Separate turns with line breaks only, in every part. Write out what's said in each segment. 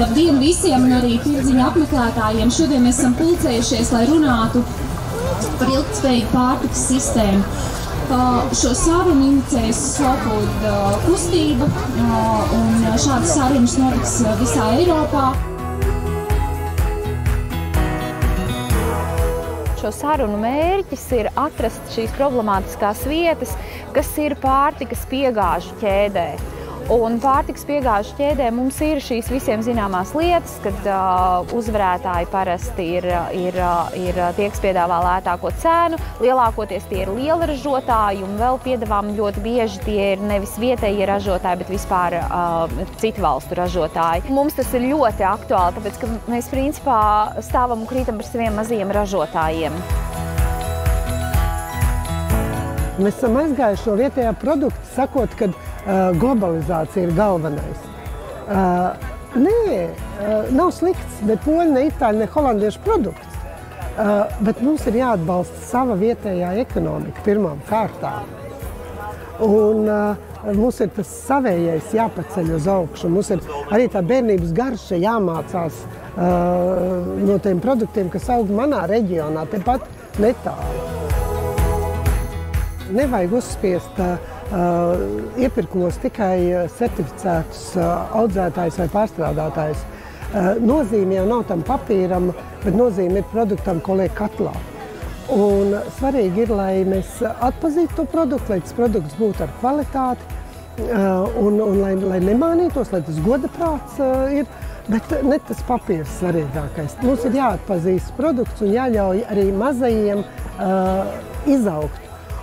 Labdien visiem un arī tirdziņu apmeklētājiem! Šodien mēs esam pulcējušies, lai runātu par ilgtspējīgu pārtikas sistēmu. Šo sarunu inicējas Slow Food kustība, un šādas sarunas notiks visā Eiropā.
Šo sarunu mērķis ir atrast šīs problemātiskās vietas, kas ir pārtikas piegāžu ķēdē. Un pārtikas piegāžu ķēdē mums ir šīs visiem zināmās lietas, kad uzvarētāji parasti ir tie, kas piedāvā lētāko cenu. Lielākoties tie ir liela ražotāji, un vēl piedāvām ļoti bieži tie ir nevis vietējie ražotāji, bet vispār citu valstu ražotāji. Mums tas ir ļoti aktuāli, tāpēc, ka mēs principā stāvam un krītam par saviem mazajiem ražotājiem.
Mēs esam aizgājuši no vietējā produkta, sakot, ka globalizācija ir galvenais. Nē, nav slikts, ne poļu, ne itāļu, ne holandiešu produkts. Bet mums ir jāatbalsta sava vietējā ekonomika pirmām kārtām. Un mums ir tas savējais jāpaceļ uz augšu. Mums ir arī tā bērnības garša jāmācās no tiem produktiem, kas aug manā reģionā, tepat netālu. Nevajag uzspiest iepirkumos tikai certificētus audzētājus vai pārstrādātājus. Nozīme jau nav tam papīram, bet nozīme ir produktam, ko liek katlā. Un svarīgi ir, lai mēs atpazītu to produktu, lai tas produkts būtu ar kvalitāti un lai nemānītos, lai tas godaprāts ir, bet ne tas papīrs svarīgākais. Mums ir jāatpazīst produkts un jāļauj arī mazajiem izaugt.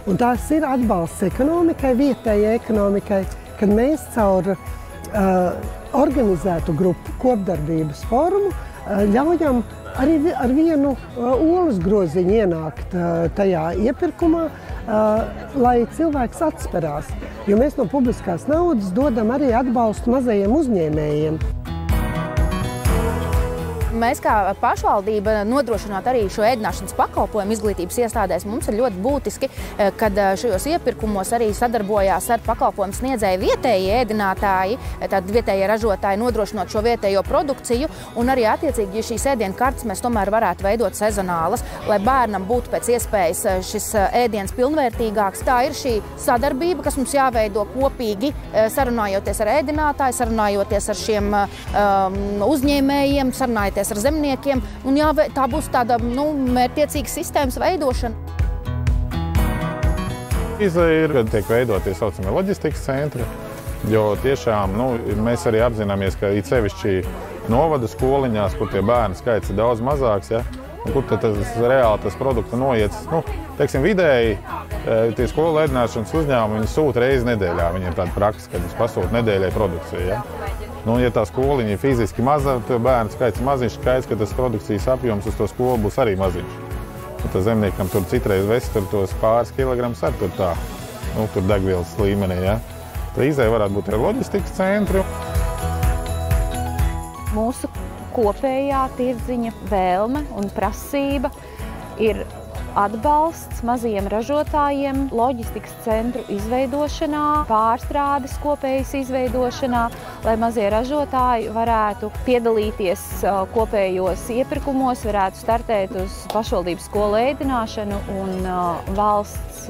Un tās ir atbalsts ekonomikai, vietējai ekonomikai, kad mēs caur organizētu grupu kopdarbības formu ļaujam arī ar vienu olas groziņu ienākt tajā iepirkumā, lai cilvēks atsperās. Jo mēs no publiskās naudas dodam arī atbalstu mazajiem uzņēmējiem.
Mēs kā pašvaldība nodrošināt arī šo ēdināšanas pakalpojumu izglītības iestādēs. Mums ir ļoti būtiski, kad šajos iepirkumos arī sadarbojās ar pakalpojumu sniedzēju vietējie ēdinātāji, tad vietējie ražotāji nodrošinot šo vietējo produkciju, un arī attiecīgi, ja šīs ēdienu kartes mēs tomēr varētu veidot sezonālas, lai bērnam būtu pēc iespējas šis ēdiens pilnvērtīgāks. Tā ir šī sadarbība, kas mums jāveido kopīgi, sarunājoties ar ēdinātāju, sarunājoties ar šiem uzņēmējiem, sarunājoties ar zemniekiem, un tā būs tāda mērķtiecīga sistēmas veidošana.
Ir, kad tiek veidoti saucamie loģistikas centri, jo tiešām mēs arī apzināmies, ka it sevišķi novada skoliņās, kur tie bērni skaits ir daudz mazāks, ja, un kur tad reāli tas produkts noiet. Teiksim, vidēji tie skolu ēdināšanas uzņēmumi viņi sūta reizi nedēļā. Viņiem tāda praksa, kad viņi pasūta nedēļai produkciju. Ja. Ja tā skoliņa ir fiziski maza, tad bērnu skaits maziņš, skaidrs, ka tas produkcijas apjoms uz to skolu būs arī maziņš. Tas zemniekam tur citreiz vest tos pāris kilogramus ar tur degvielas līmenī. Ja. Tā izēja varētu būt arī loģistikas centri.
Mūsu kopējā tirdziņa vēlme un prasība ir atbalsts mazajiem ražotājiem, loģistikas centru izveidošanā, pārstrādes kopējas izveidošanā, lai mazie ražotāji varētu piedalīties kopējos iepirkumos, varētu startēt uz pašvaldības skolu ēdināšanu un valsts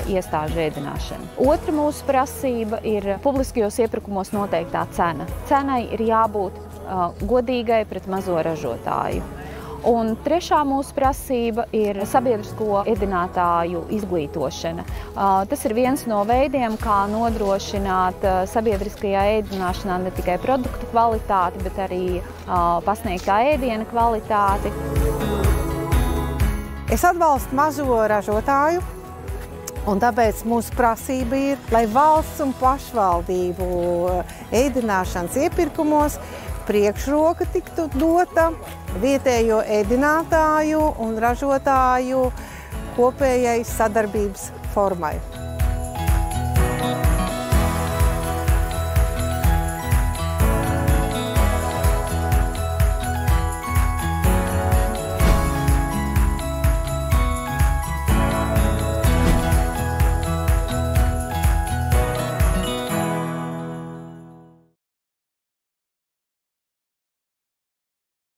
iestāžu ēdināšanu. Otra mūsu prasība ir publiskajos iepirkumos noteiktā cena. Cenai ir jābūt godīgai pret mazo ražotāju. Un trešā mūsu prasība ir sabiedrisko ēdinātāju izglītošana. Tas ir viens no veidiem, kā nodrošināt sabiedriskajā ēdināšanā ne tikai produktu kvalitāti, bet arī pasniegtā ēdiena kvalitāti.
Es atbalstu mazo ražotāju, un tāpēc mūsu prasība ir, lai valsts un pašvaldību ēdināšanas iepirkumos priekšroka tiktu dota vietējo ēdinātāju un ražotāju kopējai sadarbības formai.